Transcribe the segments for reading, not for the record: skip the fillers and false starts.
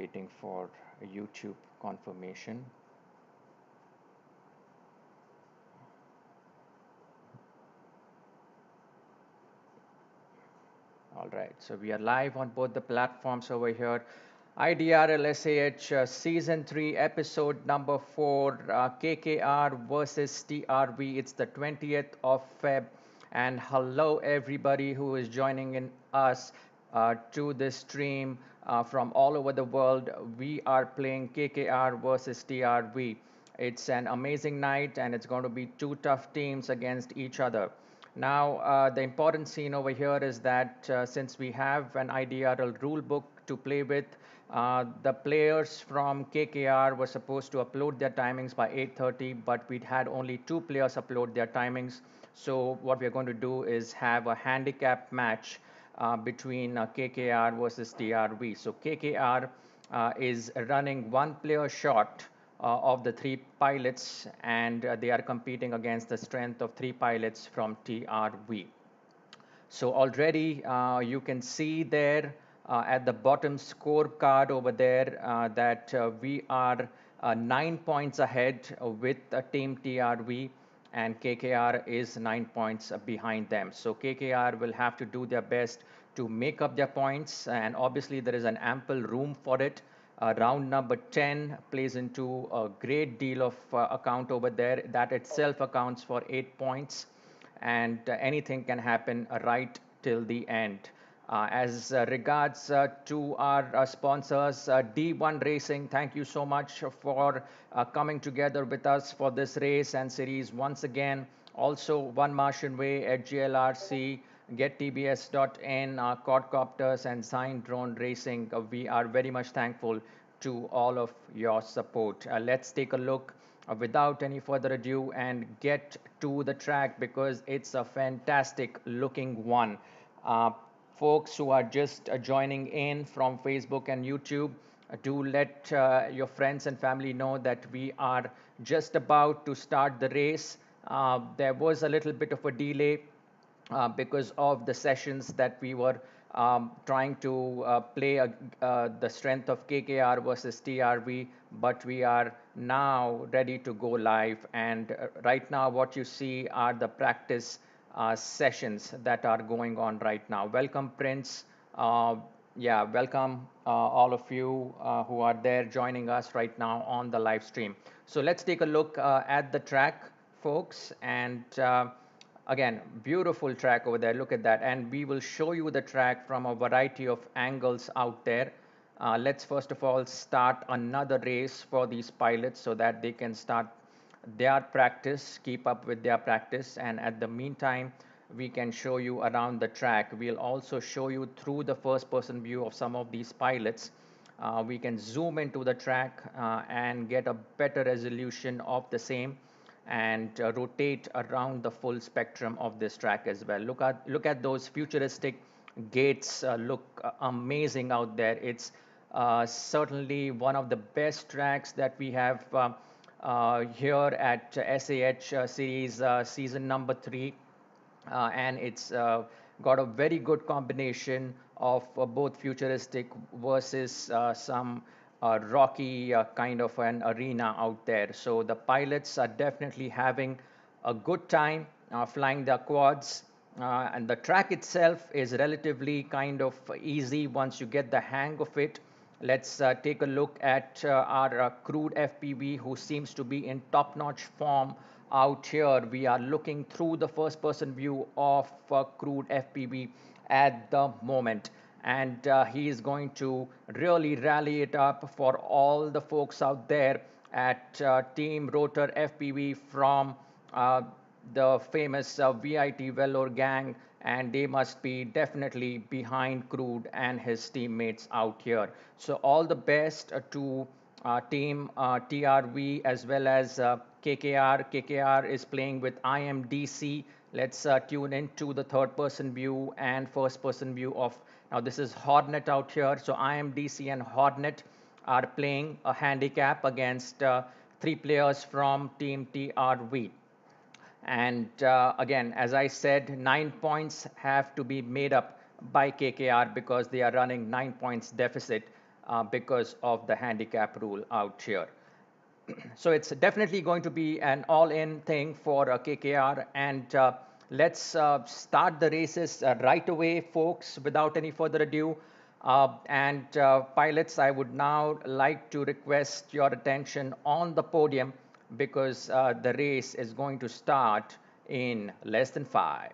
waiting for a YouTube confirmation. All right, so we are live on both the platforms over here. IDRL SAH Season 3, Episode number 4, KKR versus TRV. It's the 20th of Feb. And hello, everybody who is joining in us to this stream from all over the world. We are playing KKR versus TRV. It's an amazing night, and it's going to be two tough teams against each other. Now, the important scene over here is that since we have an IDRL rule book to play with, the players from KKR were supposed to upload their timings by 8:30, but we had only two players upload their timings. So what we're going to do is have a handicap match between KKR versus TRV. So KKR is running one player short of the three pilots, and they are competing against the strength of three pilots from TRV. So already you can see there at the bottom scorecard over there that we are 9 points ahead with Team TRV, and KKR is 9 points behind them. So KKR will have to do their best to make up their points, and obviously there is an ample room for it. Round number 10 plays into a great deal of account over there. That itself accounts for 8 points, and anything can happen right till the end. As regards to our sponsors, D1 Racing, thank you so much for coming together with us for this race and series once again. Also, One Martian Way at GLRC, GetTBS.in, Quadcopters, and Sign Drone Racing. We are very much thankful to all of your support. Let's take a look without any further ado and get to the track because it's a fantastic looking one. Folks who are just joining in from Facebook and YouTube, do let your friends and family know that we are just about to start the race. There was a little bit of a delay because of the sessions that we were trying to play the strength of KKR versus TRV, but we are now ready to go live. And right now, what you see are the practice sessions that are going on right now. Welcome, Prince. Yeah, welcome all of you who are there joining us right now on the live stream. So let's take a look at the track, folks, and again, beautiful track over there. Look at that. And we will show you the track from a variety of angles out there. Let's first of all start another race for these pilots so that they can start their practice, keep up with their practice. And at the meantime, we can show you around the track. We'll also show you through the first person view of some of these pilots. We can zoom into the track and get a better resolution of the same and rotate around the full spectrum of this track as well. Look at those futuristic gates. Look amazing out there. It's certainly one of the best tracks that we have here at SAH series season number 3, and it's got a very good combination of both futuristic versus some rocky kind of an arena out there. So the pilots are definitely having a good time flying their quads. And the track itself is relatively kind of easy once you get the hang of it. Let's take a look at our crude FPV, who seems to be in top-notch form out here. We are looking through the first-person view of crude FPV at the moment. And he is going to really rally it up for all the folks out there at Team Rotor FPV from the famous VIT Velour gang, and they must be definitely behind Crude and his teammates out here. So all the best to Team TRV as well as KKR. KKR is playing with IMDC. Let's tune into the third person view and first person view of, now this is Hornet out here. So IMDC and Hornet are playing a handicap against three players from Team TRV. And again, as I said, 9 points have to be made up by KKR because they are running 9 points deficit because of the handicap rule out here. So it's definitely going to be an all-in thing for KKR, and let's start the races right away, folks, without any further ado. And pilots, I would now like to request your attention on the podium because the race is going to start in less than 5.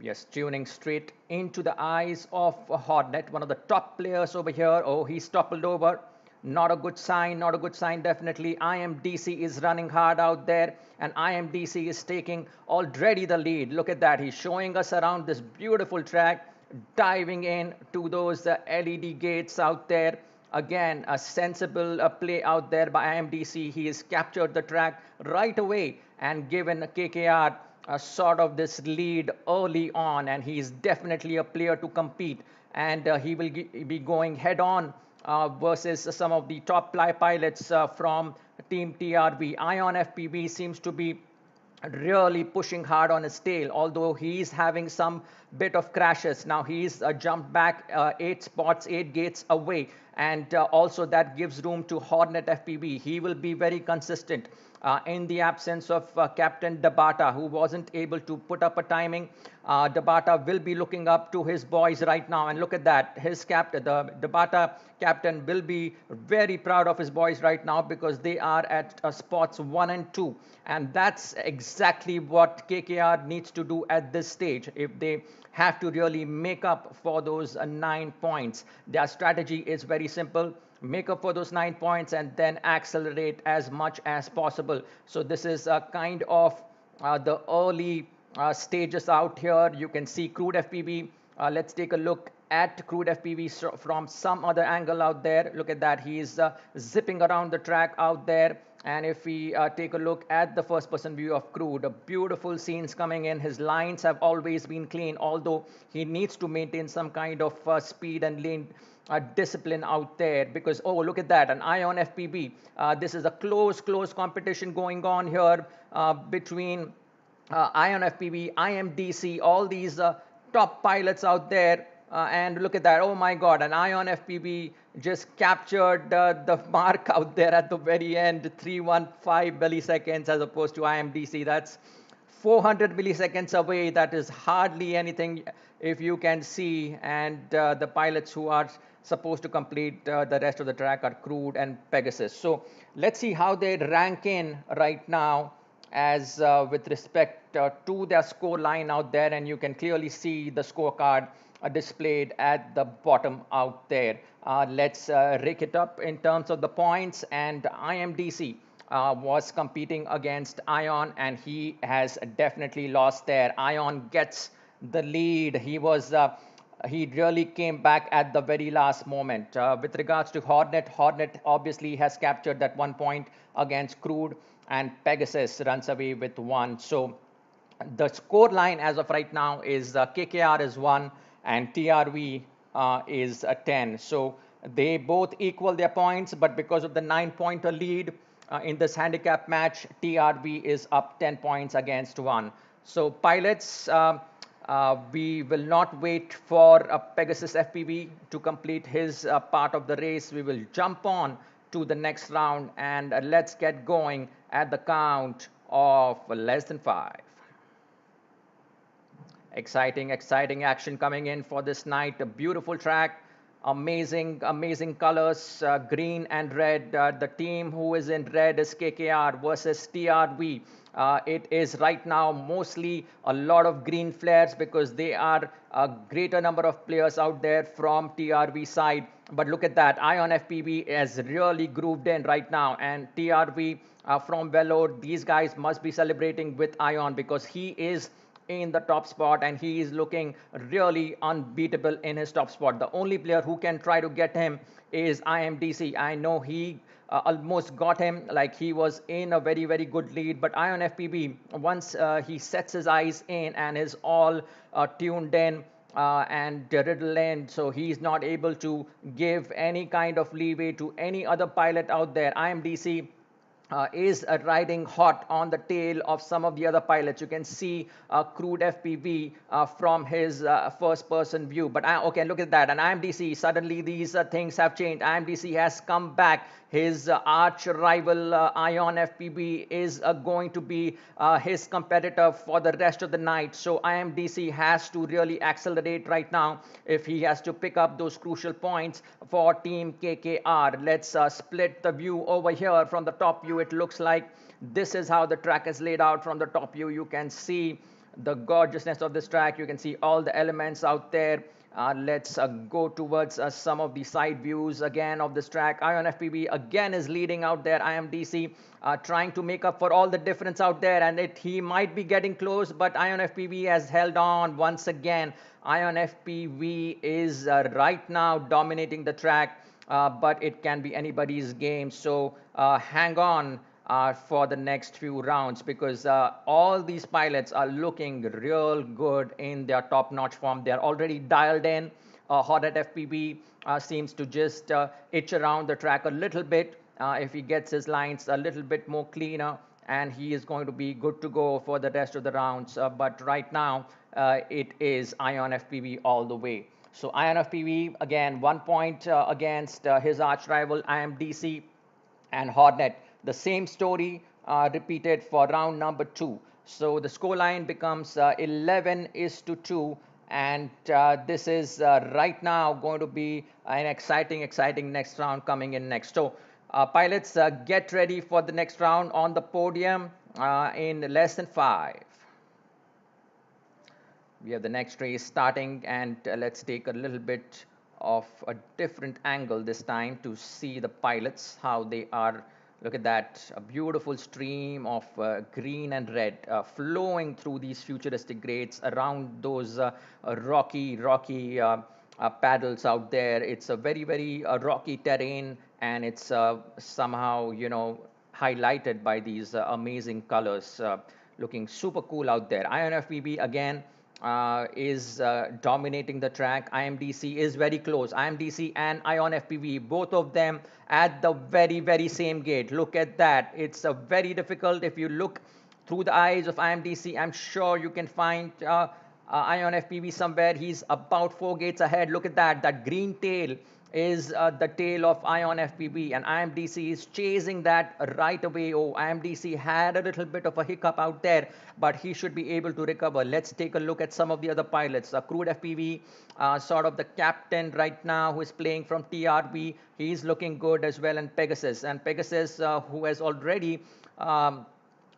Yes, tuning straight into the eyes of Hornet, one of the top players over here. Oh, he's toppled over. Not a good sign, not a good sign, definitely. IMDC is running hard out there, and IMDC is taking already the lead. Look at that. He's showing us around this beautiful track, diving in to those LED gates out there. Again, a sensible play out there by IMDC. He has captured the track right away and given KKR sort of this lead early on, and he's definitely a player to compete, and he will be going head on versus some of the top pilots from Team TRV. Ion FPV seems to be really pushing hard on his tail, although he's having some bit of crashes. Now he's jumped back 8 spots, 8 gates away, and also that gives room to Hornet FPV. He will be very consistent in the absence of Captain Dabata, who wasn't able to put up a timing. Dabata will be looking up to his boys right now, and look at that. His captain, the Dabata captain, will be very proud of his boys right now because they are at spots 1 and 2, and that's exactly what KKR needs to do at this stage if they have to really make up for those 9 points. Their strategy is very simple: make up for those 9 points and then accelerate as much as possible. So this is a kind of the early stages out here. You can see Crude FPV. Let's take a look at Crude FPV from some other angle out there. Look at that. He's zipping around the track out there. And if we take a look at the first person view of Crude, beautiful scenes coming in. His lines have always been clean, although he needs to maintain some kind of speed and lane discipline out there because, oh, look at that, an Ion FPV. This is a close competition going on here between Ion FPV, IMDC, all these top pilots out there. And look at that. Oh my God, an Ion FPV just captured the mark out there at the very end, 315 milliseconds as opposed to IMDC. That's 400 milliseconds away. That is hardly anything if you can see. And the pilots who are supposed to complete the rest of the track are Crude and Pegasus. So let's see how they rank in right now as with respect to their score line out there, and you can clearly see the scorecard displayed at the bottom out there. Let's rake it up in terms of the points, and IMDC was competing against Ion, and he has definitely lost there. Ion gets the lead. He really came back at the very last moment. With regards to Hornet, Hornet obviously has captured that 1 point against Crude, and Pegasus runs away with 1. So the score line as of right now is KKR is 1 and TRV is 10. So they both equal their points, but because of the 9-pointer lead in this handicap match, TRV is up 10 points against 1. So pilots, we will not wait for Pegasus FPV to complete his part of the race. We will jump on to the next round, and let's get going at the count of less than 5. Exciting action coming in for this night. A beautiful track, amazing colors, green and red. The team who is in red is KKR versus TRV. It is right now mostly a lot of green flares because they are a greater number of players out there from TRV side. But look at that, Ion FPV has really grooved in right now, and TRV from Vellore, these guys must be celebrating with Ion because he is in the top spot and he is looking really unbeatable in his top spot. The only player who can try to get him is IMDC. I know he almost got him, like he was in a very good lead, but Ion FPV, once he sets his eyes in and is all tuned in and riddled in, so he's not able to give any kind of leeway to any other pilot out there. IMDC is riding hot on the tail of some of the other pilots. You can see crude FPV from his first person view. But okay, look at that. And IMDC, suddenly these things have changed. IMDC has come back. His arch rival Ion FPV is going to be his competitor for the rest of the night. So IMDC has to really accelerate right now if he has to pick up those crucial points for Team KKR. Let's split the view over here from the top view. It looks like this is how the track is laid out from the top view. You can see the gorgeousness of this track. You can see all the elements out there. Let's go towards some of the side views again of this track. Ion FPV again is leading out there. IMDC trying to make up for all the difference out there, and he might be getting close, but Ion FPV has held on once again. Ion FPV is right now dominating the track, but it can be anybody's game. So hang on for the next few rounds, because all these pilots are looking real good in their top-notch form. They're already dialed in. Hornet FPV seems to just itch around the track a little bit. If he gets his lines a little bit more cleaner, and he is going to be good to go for the rest of the rounds. But right now, it is Ion FPV all the way. So Ion FPV, again, 1 point against his arch rival IMDC and Hornet. The same story repeated for round number 2. So the scoreline becomes 11-2, and this is right now going to be an exciting next round coming in next. So pilots, get ready for the next round on the podium in less than 5. We have the next race starting, and let's take a little bit of a different angle this time to see the pilots, how they are. Look at that, a beautiful stream of green and red flowing through these futuristic grades around those rocky paddles out there. It's a very rocky terrain, and it's somehow, highlighted by these amazing colors, looking super cool out there. Ion FPV again is dominating the track. IMDC is very close. IMDC and Ion FPV, both of them at the very same gate. Look at that. It's very difficult. If you look through the eyes of IMDC, I'm sure you can find Ion FPV somewhere. He's about 4 gates ahead. Look at that. That green tail is the tail of Ion FPV, and IMDC is chasing that right away. Oh, IMDC had a little bit of a hiccup out there, but he should be able to recover. Let's take a look at some of the other pilots. Crude FPV, sort of the captain right now, who is playing from TRV. He's looking good as well, and Pegasus. And Pegasus, who has already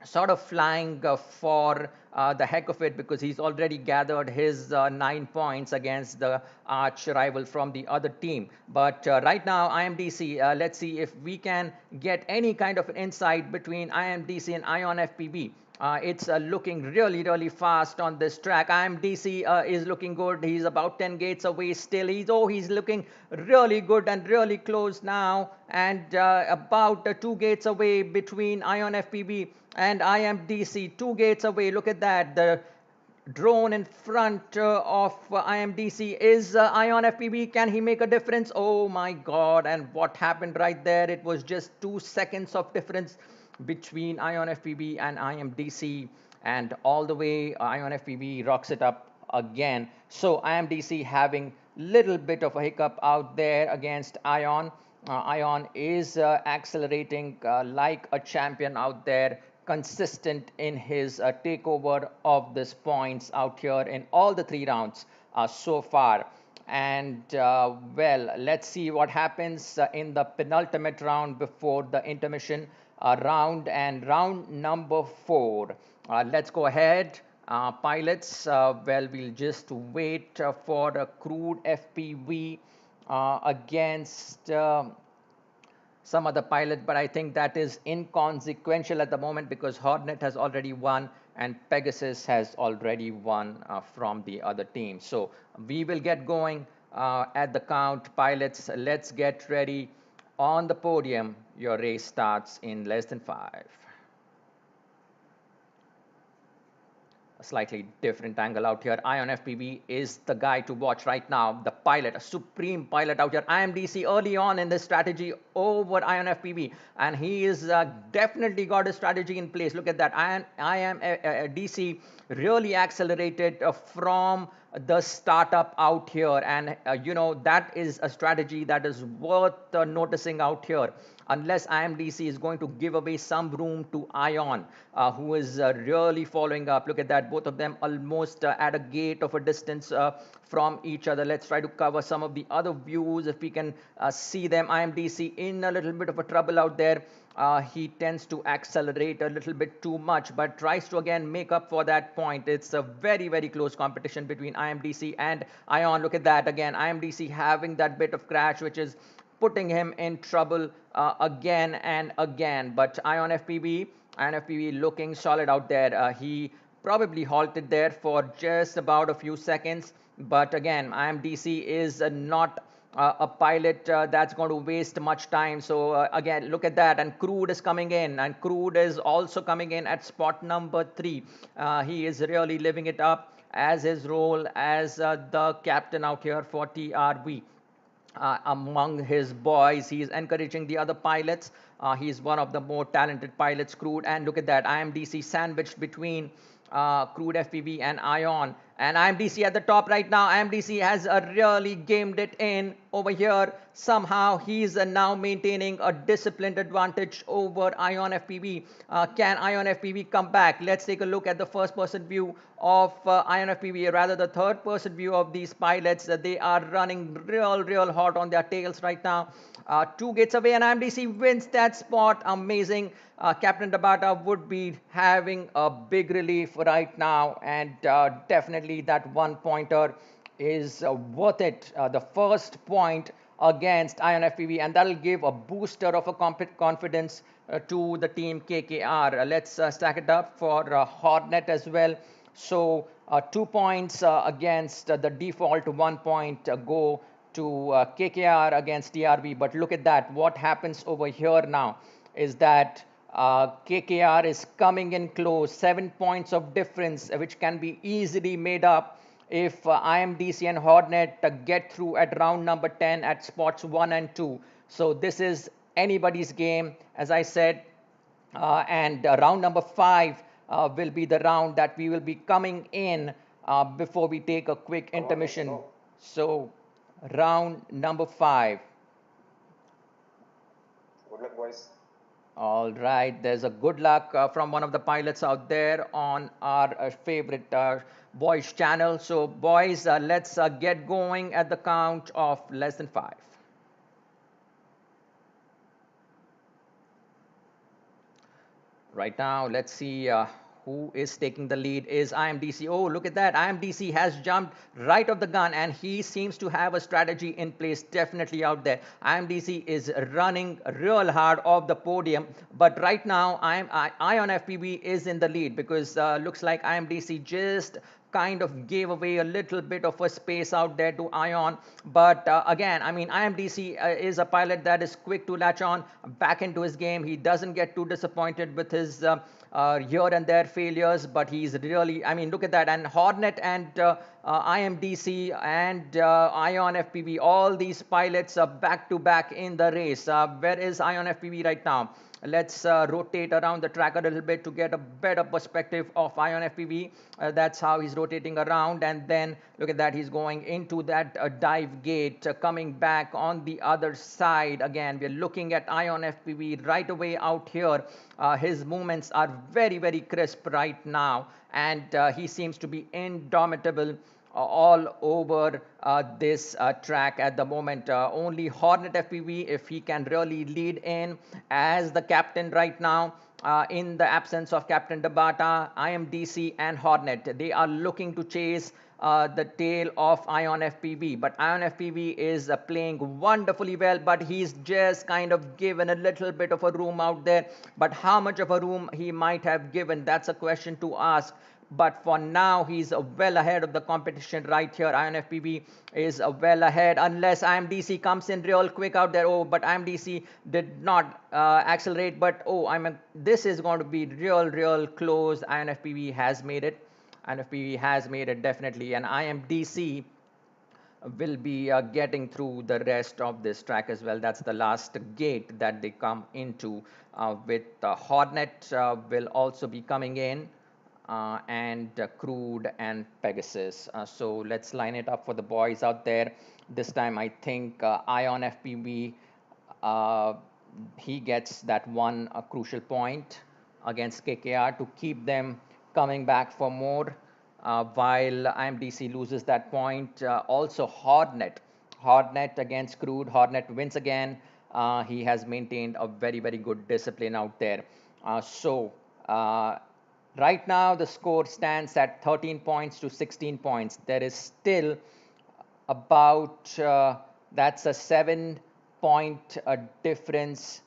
sort of flying for the heck of it, because he's already gathered his 9 points against the arch rival from the other team. But right now, IMDC, let's see if we can get any kind of an insight between IMDC and Ion FPV. It's looking really fast on this track. IMDC is looking good. He's about 10 gates away still. He's looking really good and really close now, and about 2 gates away between Ion FPV and IMDC. 2 gates away. Look at that. The drone in front of IMDC is Ion FPV. Can he make a difference? Oh my God. And what happened right there? It was just 2 seconds of difference between Ion FPV and IMDC, and all the way Ion FPV rocks it up again. So IMDC having little bit of a hiccup out there against Ion. Ion is accelerating like a champion out there, consistent in his takeover of these points out here in all the 3 rounds so far. And well, let's see what happens in the penultimate round before the intermission round, and round number 4. Let's go ahead. Pilots, well, we'll just wait for a crude FPV against some other pilot, but I think that is inconsequential at the moment, because Hornet has already won and Pegasus has already won from the other team. So we will get going at the count. Pilots, let's get ready. On the podium, your race starts in less than 5. A slightly different angle out here. Ion FPV is the guy to watch right now. The pilot, a supreme pilot out here. IMDC early on in this strategy over Ion FPV, and he is definitely got a strategy in place. Look at that. IMDC really accelerated from the startup out here, and that is a strategy that is worth noticing out here. Unless IMDC is going to give away some room to Ion, who is really following up. Look at that, both of them almost at a gate of a distance from each other. Let's try to cover some of the other views if we can see them. IMDC in a little bit of a trouble out there. He tends to accelerate a little bit too much, but tries to again make up for that point. It's a very, very close competition between IMDC and Ion. Look at that again. IMDC having that bit of crash, which is putting him in trouble again and again. But Ion FPV looking solid out there. He probably halted there for just about a few seconds. But again, IMDC is not a pilot that's going to waste much time. So again, look at that. And Crude is coming in. And Crude is also coming in at spot number 3. He is really living it up as his role as the captain out here for TRV. Among his boys, he's encouraging the other pilots. He's one of the more talented pilots, Crude. And look at that, IMDC sandwiched between Crude FPV and Ion. And IMDC at the top right now. IMDC has really gamed it in over here. Somehow he's now maintaining a disciplined advantage over Ion FPV. Can Ion FPV come back? Let's take a look at the first person view of Ion FPV, rather the third person view of these pilots. They are running real hot on their tails right now. 2 gates away, and IMDC wins that spot. Amazing. Captain Dabata would be having a big relief right now, and definitely that 1-pointer is worth it. The first point against Ion FPV, and that'll give a booster of a confidence to the team KKR. Let's stack it up for Hornet as well. So 2 points against the default, 1 point go to KKR against TRV. But look at that. What happens over here now is that KKR is coming in close. 7 points of difference, which can be easily made up if IMDC and Hornet get through at round number 10 at spots 1 and 2. So this is anybody's game, as I said. And round number 5 will be the round that we will be coming in before we take a quick intermission. So round number 5. Good luck, boys. All right, there's a good luck from one of the pilots out there on our favorite voice channel. So boys, let's get going at the count of less than 5. Right now, let's see who is taking the lead. Is IMDC. Oh, look at that. IMDC has jumped right off the gun, and he seems to have a strategy in place definitely out there. IMDC is running real hard off the podium, but right now Ion FPV is in the lead because looks like IMDC just kind of gave away a little bit of a space out there to Ion. But again, I mean, IMDC is a pilot that is quick to latch on back into his game. He doesn't get too disappointed with his here and there failures, but he's really, I mean, look at that. And Hornet and IMDC and Ion FPV, all these pilots are back to back in the race. Where is Ion FPV right now? Let's rotate around the track a little bit to get a better perspective of Ion FPV. That's how he's rotating around, and then look at that, he's going into that dive gate, coming back on the other side. Again, we're looking at Ion FPV right away out here. His movements are very crisp right now, and he seems to be indomitable all over this track at the moment. Only Hornet FPV, if he can really lead in as the captain right now, in the absence of Captain Dabata, IMDC and Hornet, they are looking to chase the tail of Ion FPV. But Ion FPV is playing wonderfully well, but he's just kind of given a little bit of a room out there. But how much of a room he might have given, that's a question to ask. But for now, he's well ahead of the competition right here. Ion FPV is well ahead, unless IMDC comes in real quick out there. Oh, but IMDC did not accelerate. But oh, this is going to be real close. Ion FPV has made it. INFPB has made it definitely, and IMDC will be getting through the rest of this track as well. That's the last gate that they come into. With Hornet will also be coming in, and Crude and Pegasus. So let's line it up for the boys out there. This time I think Ion FPV, uh, he gets that one crucial point against KKR to keep them coming back for more, while IMDC loses that point. Also, Hornet against Crude. Hornet wins again. He has maintained a very, very good discipline out there. So, right now, the score stands at 13 points to 16 points. There is still about that's a 7 point difference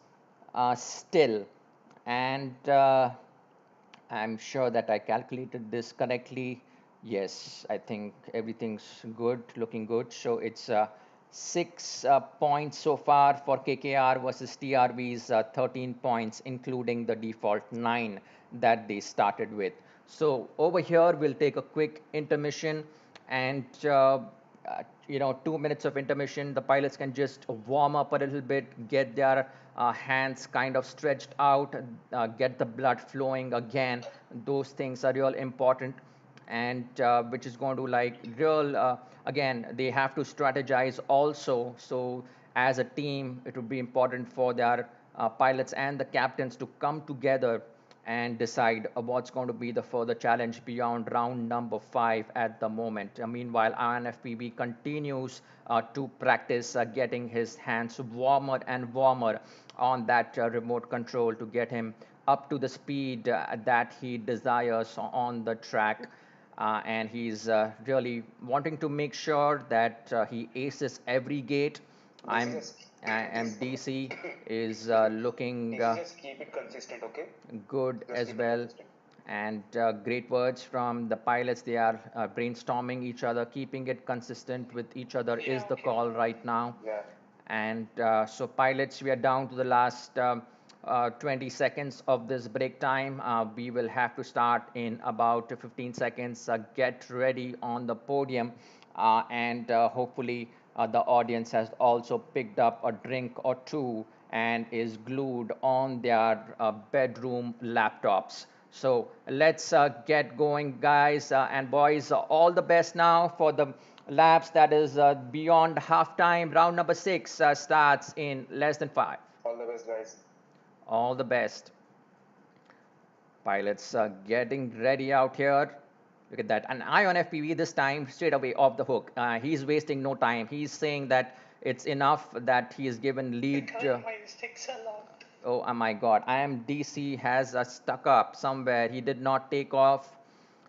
still, and I'm sure that I calculated this correctly. Yes, I think everything's good, looking good. So it's 6 points so far for KKR versus TRV's 13 points, including the default 9 that they started with. So over here, we'll take a quick intermission, and 2 minutes of intermission. The pilots can just warm up a little bit, get their hands kind of stretched out, get the blood flowing again. Those things are real important, and which is going to like real again, they have to strategize also. So as a team, it would be important for their pilots and the captains to come together and decide what's going to be the further challenge beyond round number 5 at the moment. Meanwhile, INFPB continues to practice getting his hands warmer and warmer on that remote control to get him up to the speed that he desires on the track. And he's really wanting to make sure that he aces every gate. I'm and DC is looking Just keep it consistent, okay? good Just as keep it well. consistent. And great words from the pilots. They are brainstorming each other, keeping it consistent with each other is the call right now. Yeah. And so, pilots, we are down to the last 20 seconds of this break time. We will have to start in about 15 seconds. Get ready on the podium, and hopefully, the audience has also picked up a drink or two and is glued on their bedroom laptops. So let's get going, guys and boys. All the best now for the laps that is beyond halftime. Round number 6 starts in less than 5. All the best, guys. All the best. Pilots getting ready out here. Look at that. An eye on FPV this time straight away off the hook. He's wasting no time. He's saying that it's enough that he is given lead. My mistakes a lot. Oh my God. IMDC has stuck up somewhere. He did not take off.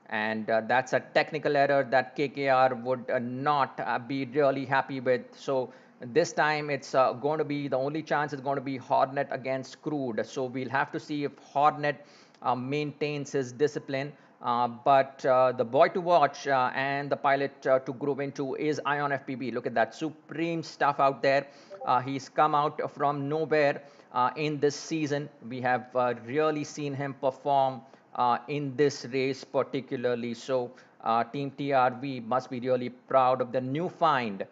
And that's a technical error that KKR would not be really happy with. So this time it's going to be the only chance is going to be Hornet against Crude. So we'll have to see if Hornet maintains his discipline. But the boy to watch and the pilot to groove into is Ion FPB. Look at that supreme stuff out there. He's come out from nowhere in this season. We have really seen him perform in this race particularly. So Team TRV must be really proud of the new find.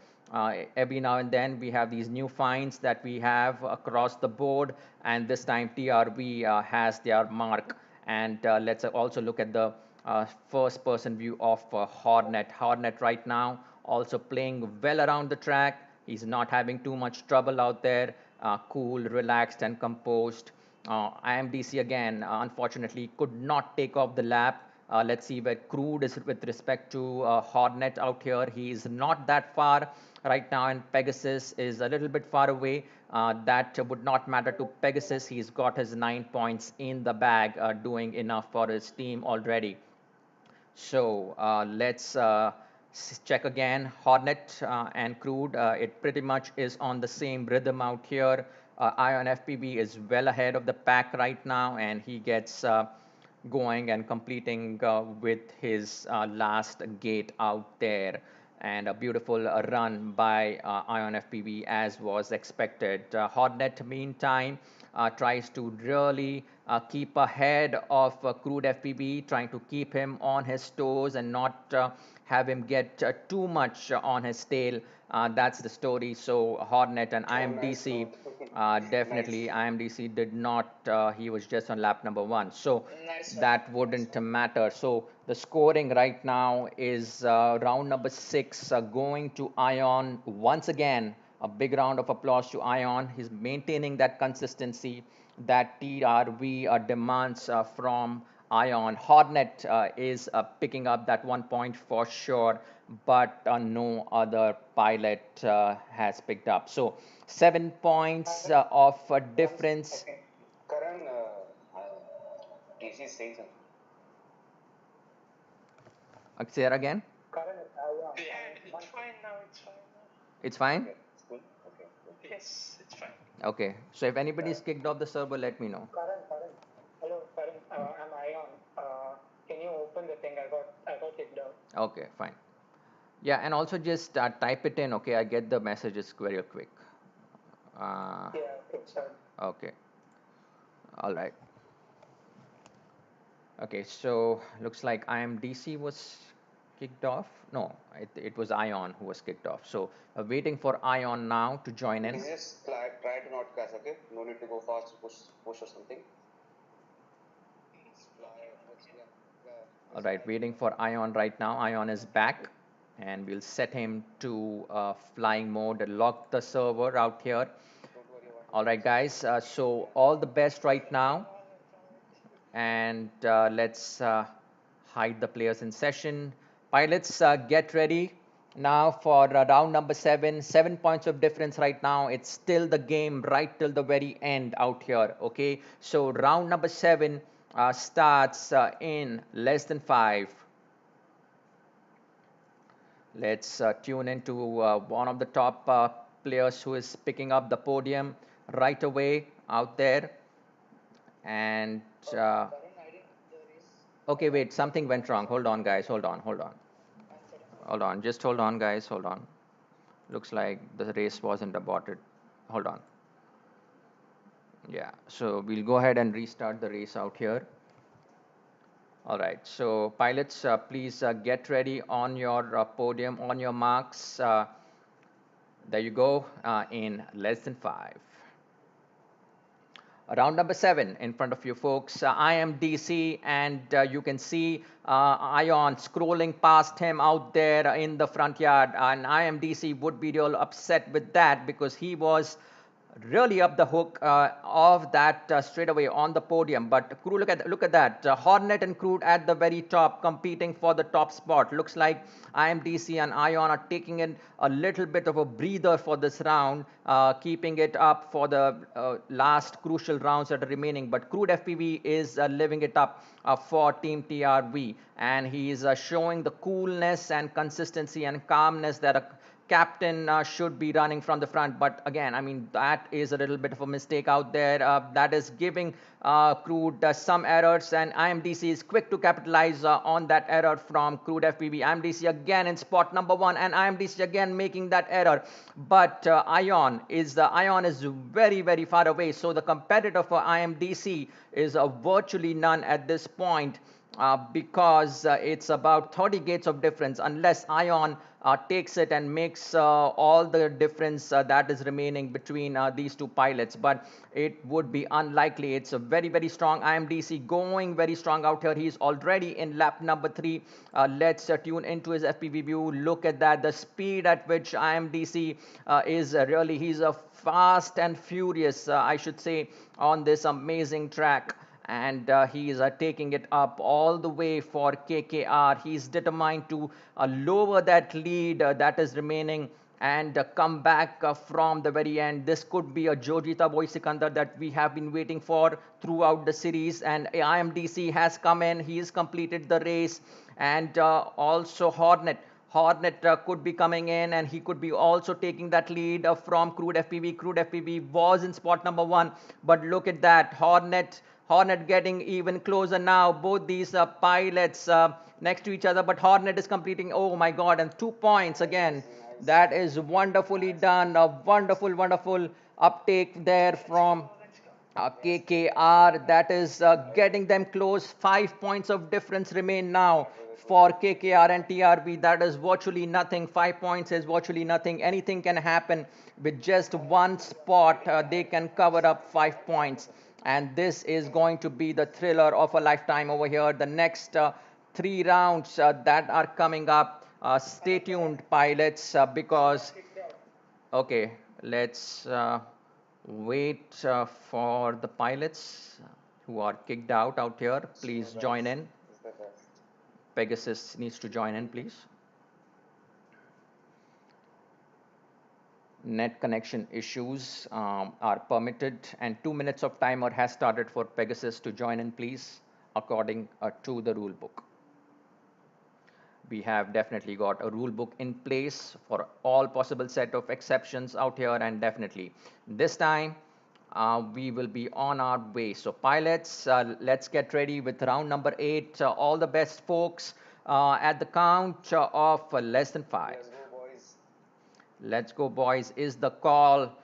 Every now and then we have these new finds that we have across the board, and this time TRV has their mark. And let's also look at the first person view of Hornet. Hornet right now also playing well around the track. He's not having too much trouble out there. Cool, relaxed, and composed. IMDC again, unfortunately, could not take off the lap. Let's see where Crude is with respect to Hornet out here. He is not that far right now, and Pegasus is a little bit far away. That would not matter to Pegasus. He's got his 9 points in the bag, doing enough for his team already. So let's check again. Hornet and Crude, it pretty much is on the same rhythm out here. Ion FPB is well ahead of the pack right now, and he gets going and completing with his last gate out there. and a beautiful run by Ion FPV as was expected. Hornet, meantime, tries to really keep ahead of Crude FPV, trying to keep him on his toes and not have him get too much on his tail. That's the story. So Hornet and Oh, nice IMDC, note. definitely Nice. IMDC did not, he was just on lap number one. So Nice one. that wouldn't matter. So the scoring right now is round number six going to Ion once again. A big round of applause to Ion. He's maintaining that consistency that TRV demands from Ion. Hornet is picking up that 1 point for sure, but no other pilot has picked up. So 7 points of One difference. second. Karan, DC is saying something. Say that again. Karan, Yeah, it's fine now. It's fine now. It's fine? Okay, it's cool. Okay, cool. Yes, it's fine. Okay. So if anybody's kicked off the server, let me know. Karan, hello, Karan. I'm Ion. Can you open the thing? I got kicked out. Okay, fine. Yeah, and also just type it in. Okay, I get the messages very quick. Yeah, okay, sorry. Okay. All right. Okay, so looks like IMDC was kicked off. No, it was Ion who was kicked off. So waiting for Ion now to join in. Just try to not crash, okay? No need to go fast, push or something. All right, waiting for Ion right now. Ion is back, and we'll set him to flying mode, lock the server out here. All right, guys, so all the best right now. And let's hide the players in session. Pilots, get ready now for round number seven. 7 points of difference right now. It's still the game right till the very end out here. Okay, so round number seven starts in less than 5. Let's tune into one of the top players who is picking up the podium right away out there. And okay, wait, something went wrong. Hold on, guys. Hold on, hold on. Hold on. Just hold on, guys. Hold on. Looks like the race wasn't aborted. Hold on. Yeah, so we'll go ahead and restart the race out here. All right, so pilots, please get ready on your podium, on your marks. There you go, in less than 5. Round number 7 in front of you folks. I am DC, and you can see Ion scrolling past him out there in the front yard, and I am DC would be real upset with that because he was really up the hook of that straightaway on the podium. But crew, look at that. Hornet and Crude at the very top, competing for the top spot. Looks like IMDC and Ion are taking in a little bit of a breather for this round, keeping it up for the last crucial rounds that are remaining. But Crude FPV is living it up for Team TRV, and he is showing the coolness and consistency and calmness that a captain should be running from the front. But again, I mean, that is a little bit of a mistake out there. That is giving Crude some errors, and IMDC is quick to capitalize on that error from Crude FPV. IMDC again in spot number 1, and IMDC again making that error. But Ion is very, very far away. So the competitor for IMDC is virtually none at this point. Because it's about 30 gates of difference unless Ion takes it and makes all the difference that is remaining between these two pilots. But it would be unlikely. It's a very, very strong IMDC going very strong out here. He's already in lap number 3. Let's tune into his FPV view. Look at that. The speed at which IMDC is really, he's a fast and furious, I should say, on this amazing track. And he is taking it up all the way for KKR. He's determined to lower that lead that is remaining and come back from the very end. This could be a Jojita Boy Sikandar that we have been waiting for throughout the series. And IMDC has come in. He's completed the race. And also Hornet. Hornet could be coming in, and he could be also taking that lead from Crude FPV. Crude FPV was in spot number 1, but look at that. Hornet getting even closer now. Both these pilots next to each other, but Hornet is completing. Oh my God! And 2 points again. That is wonderfully done. A wonderful, wonderful uptake there Let's go, from let's go. KKR. That is getting them close. 5 points of difference remain now for KKR and TRV. That is virtually nothing. 5 points is virtually nothing. Anything can happen with just one spot. They can cover up 5 points. And this is going to be the thriller of a lifetime over here. The next three rounds that are coming up. Stay tuned, pilots, because okay, let's wait for the pilots who are kicked out here. Please join in. It's the best. Pegasus needs to join in, please. Net connection issues are permitted, and 2 minutes of timer has started for Pegasus to join in, please, according to the rule book. We have definitely got a rule book in place for all possible set of exceptions out here, and definitely this time we will be on our way. So pilots, let's get ready with round number 8. All the best, folks, at the count of less than 5. Let's go, boys. Let's go, boys, is the call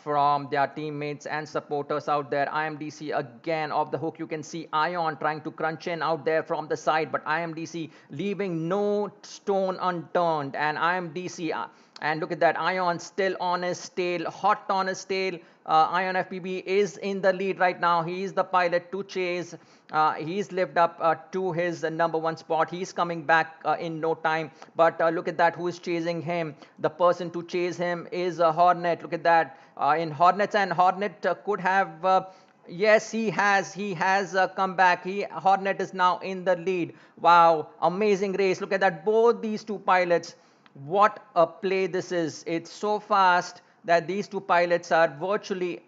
from their teammates and supporters out there. IMDC again off the hook. You can see Ion trying to crunch in out there from the side, but IMDC leaving no stone unturned. And IMDC, and look at that, Ion still on his tail, hot on his tail. Ion FPB is in the lead right now. He is the pilot to chase. He's lived up to his number one spot. He's coming back in no time. But look at that, who is chasing him? The person to chase him is Hornet. Look at that. In Hornets, and Hornet could have. Yes, he has. He has come back. Hornet is now in the lead. Wow, amazing race. Look at that. Both these two pilots. What a play this is. It's so fast that these two pilots are virtually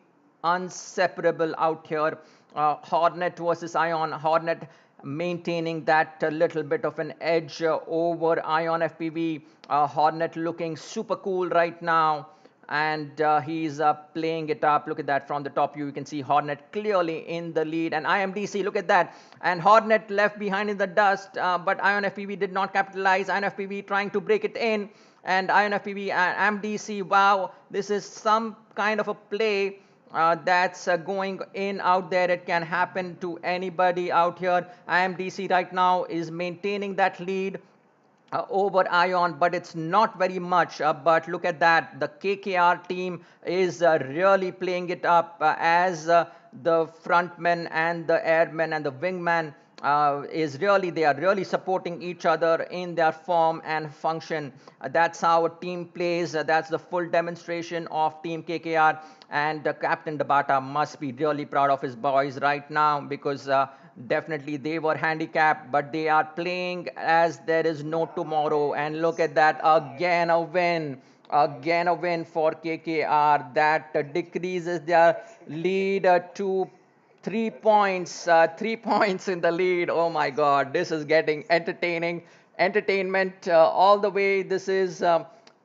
inseparable out here. Hornet versus Ion. Hornet maintaining that little bit of an edge over Ion FPV. Hornet looking super cool right now, and he's playing it up. Look at that from the top view. You can see Hornet clearly in the lead, and IMDC, look at that. And Hornet left behind in the dust, but Ion FPV did not capitalize. Ion FPV trying to break it in, and Ion FPV and IMDC, wow, this is some kind of a play that's going in out there. It can happen to anybody out here. IMDC right now is maintaining that lead over Ion, but it's not very much. But look at that. The KKR team is really playing it up as the frontman and the airman and the wingman they are really supporting each other in their form and function. That's how a team plays. That's the full demonstration of Team KKR. And Captain Dabata must be really proud of his boys right now, because definitely they were handicapped, but they are playing as there is no tomorrow. And look at that, again a win. Again a win for KKR. That decreases their lead to 3 points. 3 points in the lead. Oh my God, this is getting entertainment all the way. This is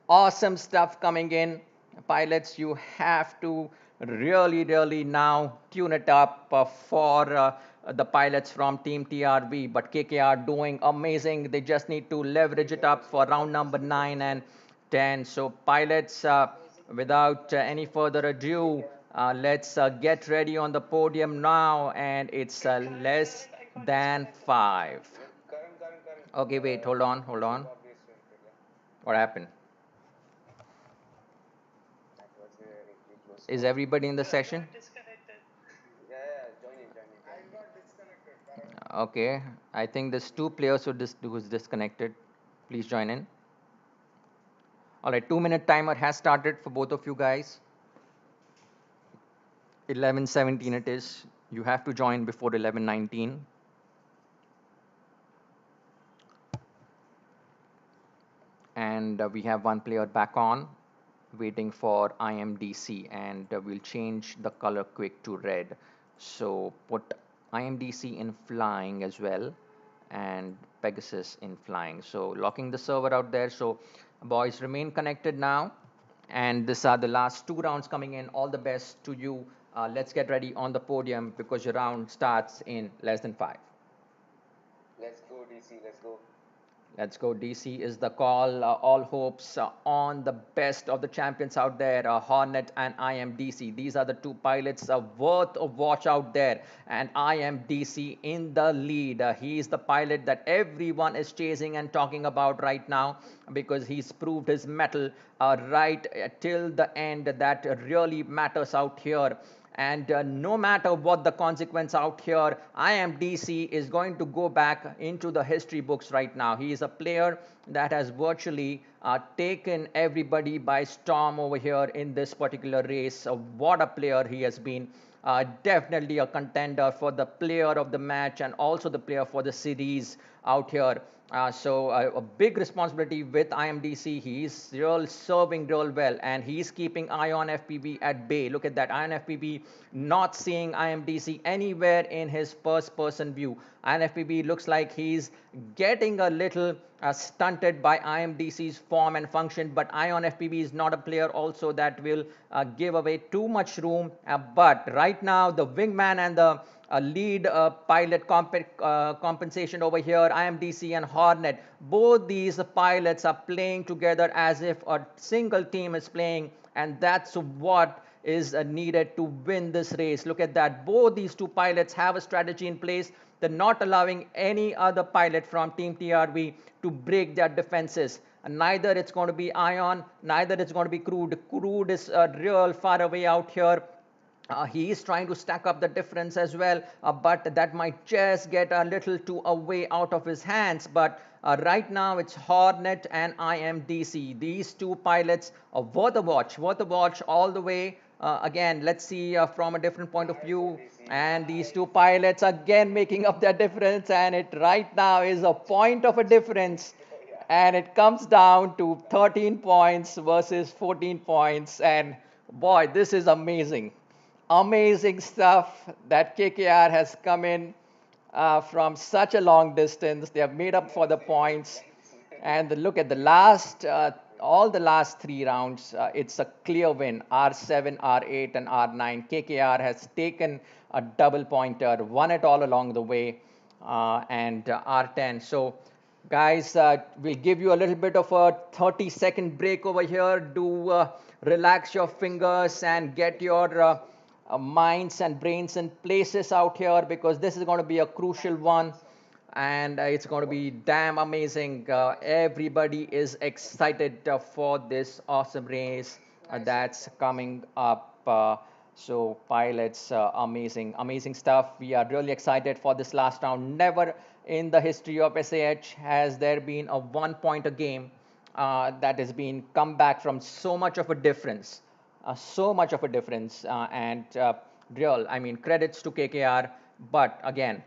awesome stuff coming in. Pilots, you have to really now tune it up for the pilots from Team TRV. But KKR doing amazing. They just need to leverage it up for round number 9 and 10. So pilots, without any further ado, let's get ready on the podium now, and it's less than 5. Karan. Okay, wait, hold on. Obvious. What happened? That was very close. Is everybody in the Got session? disconnected. Yeah, join in. I got disconnected. Okay, I think there's 2 players who's disconnected. Please join in. All right, 2 minute timer has started for both of you guys. 11:17 it is. You have to join before 11:19. And we have one player back on, waiting for IMDC, and we'll change the color quick to red. So put IMDC in flying as well, and Pegasus in flying. So locking the server out there. So boys, remain connected now, And these are the last two rounds coming in. All the best to you. Let's get ready on the podium because your round starts in less than 5. Let's go, DC. Let's go. Let's go. DC is the call. All hopes on the best of the champions out there, Hornet and IMDC. These are the two pilots worth a watch out there. And IMDC in the lead. He is the pilot that everyone is chasing and talking about right now because he's proved his mettle right till the end. That really matters out here. And no matter what the consequence out here, IMDC is going to go back into the history books right now. He is a player that has virtually taken everybody by storm over here in this particular race. What a player he has been. Definitely a contender for the player of the match and also the player for the series out here. So a big responsibility with IMDC. He's real serving real well, and he's keeping Ion FPV at bay. Look at that, Ion FPV not seeing IMDC anywhere in his first-person view. Ion FPV looks like he's getting a little stunted by IMDC's form and function, but Ion FPV is not a player also that will give away too much room. But right now, the wingman and the lead pilot compensation over here, IMDC and Hornet, both these pilots are playing together as if a single team is playing, and that's what is needed to win this race. Look at that. Both these two pilots have a strategy in place. They're not allowing any other pilot from Team TRV to break their defenses. Neither it's going to be Ion, neither it's going to be Crude. Crude is real far away out here. He is trying to stack up the difference as well, but that might just get a little too away out of his hands. But right now it's Hornet and IMDC. These two pilots are worth a watch all the way. Again, let's see from a different point of view. And these two pilots again making up their difference, and it right now is a point of a difference. And it comes down to 13 points versus 14 points. And boy, this is amazing. Amazing stuff that KKR has come in from such a long distance. They have made up for the points. And look at the last, all the last 3 rounds, it's a clear win. R7, R8, and R9. KKR has taken a double pointer, won it all along the way, and R10. So, guys, we'll give you a little bit of a 30-second break over here. Do relax your fingers and get your minds and brains in places out here because this is going to be a crucial one. And it's going to be damn amazing. Everybody is excited for this awesome race that's coming up. So pilots, amazing stuff. We are really excited for this last round. Never in the history of SAH has there been a 1-point game that has been come back from so much of a difference. And real, I mean, credits to KKR, but again,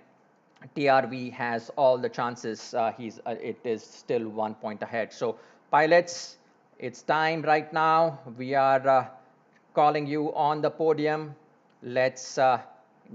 TRV has all the chances. It is still 1 point ahead. So pilots, it's time right now. We are calling you on the podium. Let's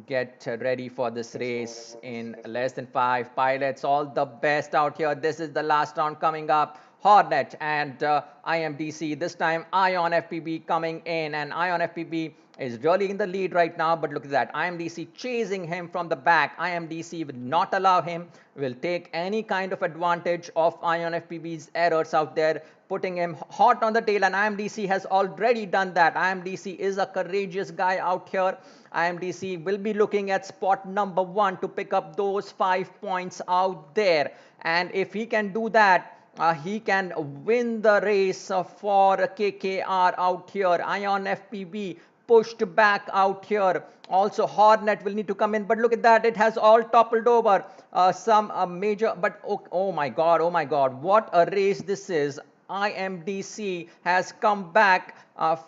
get ready for this race in less than 5. Pilots, all the best out here. This is the last round coming up. Hornet and IMDC. This time Ion FPV coming in, and Ion FPV is really in the lead right now, but look at that. IMDC chasing him from the back. IMDC will not allow him, will take any kind of advantage of Ion FPV's errors out there, putting him hot on the tail, and IMDC has already done that. IMDC is a courageous guy out here. IMDC will be looking at spot number 1 to pick up those 5 points out there, and if he can do that, he can win the race for KKR out here. Ion FPV pushed back out here. Also, Hornet will need to come in, but look at that. It has all toppled over. Some major, but oh my God, what a race this is. IMDC has come back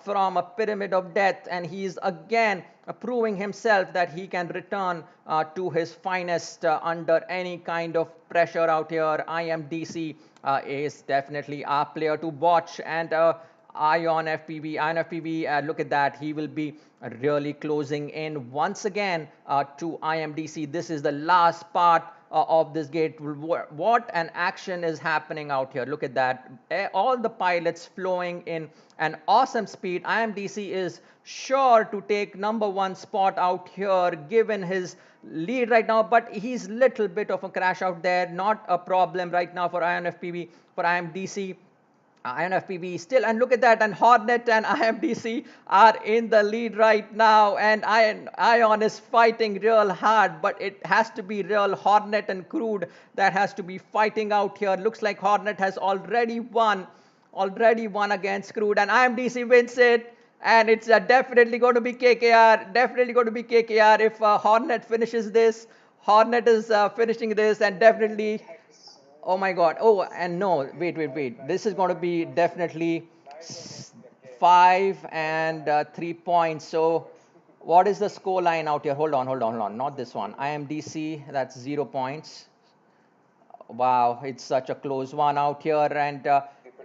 from a pyramid of death, and he's again proving himself that he can return to his finest under any kind of pressure out here. IMDC is definitely our player to watch, and Ion FPV, look at that. He will be really closing in once again to IMDC. This is the last part of this gate. What an action is happening out here. Look at that. All the pilots flowing in an awesome speed. IMDC is sure to take number one spot out here given his lead right now, but he's little bit of a crash out there. Not a problem right now for INFPB, for IMDC. INFPB still, and look at that, and Hornet and IMDC are in the lead right now, and Ion is fighting real hard, but it has to be real Hornet and Crude that has to be fighting out here. Looks like Hornet has already won against Crude, and IMDC wins it, and it's definitely going to be KKR, definitely going to be KKR if Hornet finishes this. Hornet is finishing this, and definitely. Oh my God. Oh, and no, wait. This is going to be definitely 5 and 3 points. So, what is the score line out here? Hold on. Not this one. IMDC, that's 0 points. Wow, it's such a close one out here, and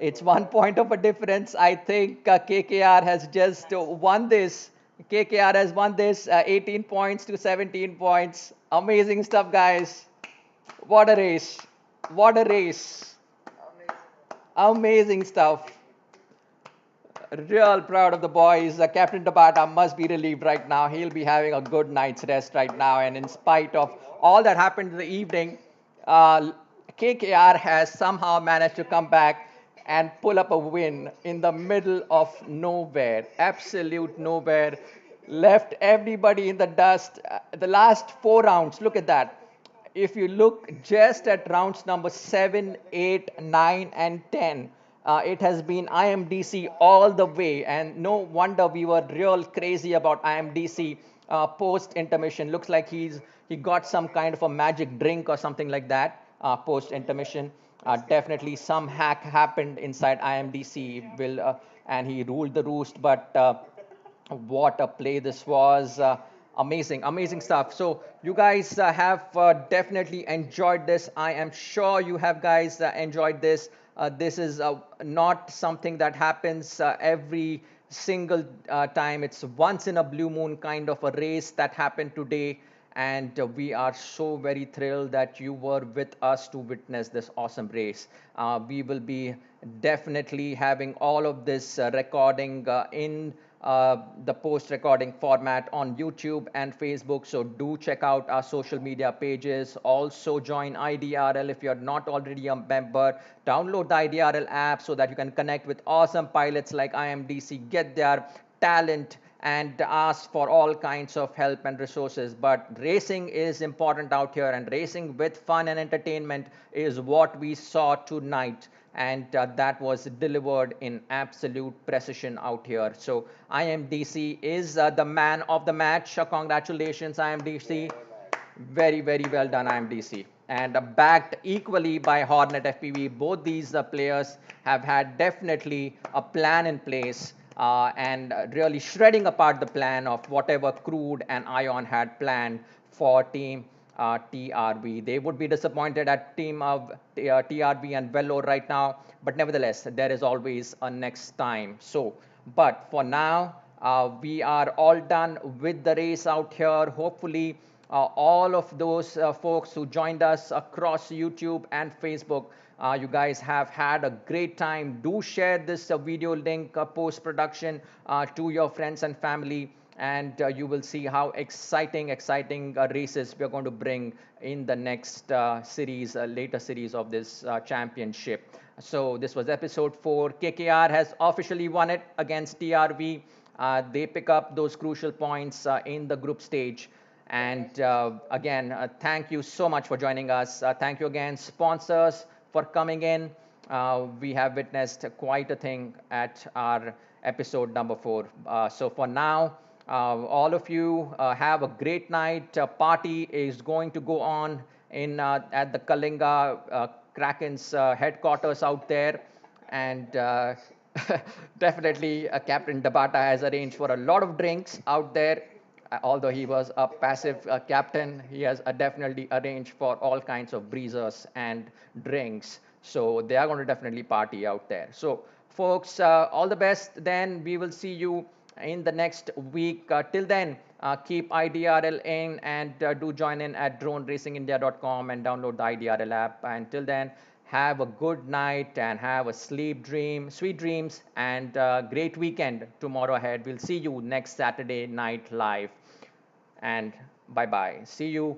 it's 1 point of a difference. I think KKR has just won this. KKR has won this 18 points to 17 points. Amazing stuff, guys. What a race. What a race. Amazing stuff. Real proud of the boys. Captain Tabata must be relieved right now. He'll be having a good night's rest right now. And in spite of all that happened in the evening, uh, KKR has somehow managed to come back and pull up a win in the middle of nowhere. Absolute nowhere. Left everybody in the dust. The last 4 rounds, look at that. If you look just at rounds number 7, 8, 9, and 10, it has been IMDC all the way, and no wonder we were real crazy about IMDC post intermission. Looks like he got some kind of a magic drink or something like that post intermission. Definitely some hack happened inside IMDC, and he ruled the roost. But what a play this was. Amazing stuff. So you guys have definitely enjoyed this. I am sure you have guys enjoyed this. This is not something that happens every single time. It's once in a blue moon kind of a race that happened today, and we are so very thrilled that you were with us to witness this awesome race. We will be definitely having all of this recording in the post recording format on YouTube and Facebook. So do check out our social media pages. Also join IDRL if you're not already a member. Download the IDRL app so that you can connect with awesome pilots like IMDC, get their talent and ask for all kinds of help and resources. But racing is important out here, and racing with fun and entertainment is what we saw tonight. And that was delivered in absolute precision out here. So IMDC is the man of the match. Congratulations, IMDC. Very well done, IMDC. And backed equally by Hornet FPV. Both these players have had definitely a plan in place and really shredding apart the plan of whatever Crude and Ion had planned for Team TRV. They would be disappointed at Team of TRV and Velo right now, but nevertheless, there is always a next time. So, but for now, we are all done with the race out here. Hopefully, all of those folks who joined us across YouTube and Facebook, you guys have had a great time. Do share this video link post production to your friends and family, and you will see how exciting races we're going to bring in the next later series of this championship. So this was episode 4. KKR has officially won it against TRV. They pick up those crucial points in the group stage. And again, thank you so much for joining us. Thank you again, sponsors, for coming in. We have witnessed quite a thing at our episode number 4. So for now, all of you have a great night. Party is going to go on in at the Kalinga Kraken's headquarters out there. And definitely Captain Dabata has arranged for a lot of drinks out there. Although he was a passive captain, he has definitely arranged for all kinds of breezers and drinks. So they are going to definitely party out there. So folks, all the best. Then we will see you in the next week. Till then, keep IDRL in and do join in at droneracingindia.com and download the IDRL app. Until then, have a good night and have a sweet dreams, and great weekend tomorrow ahead. We'll see you next Saturday night live. And bye bye. See you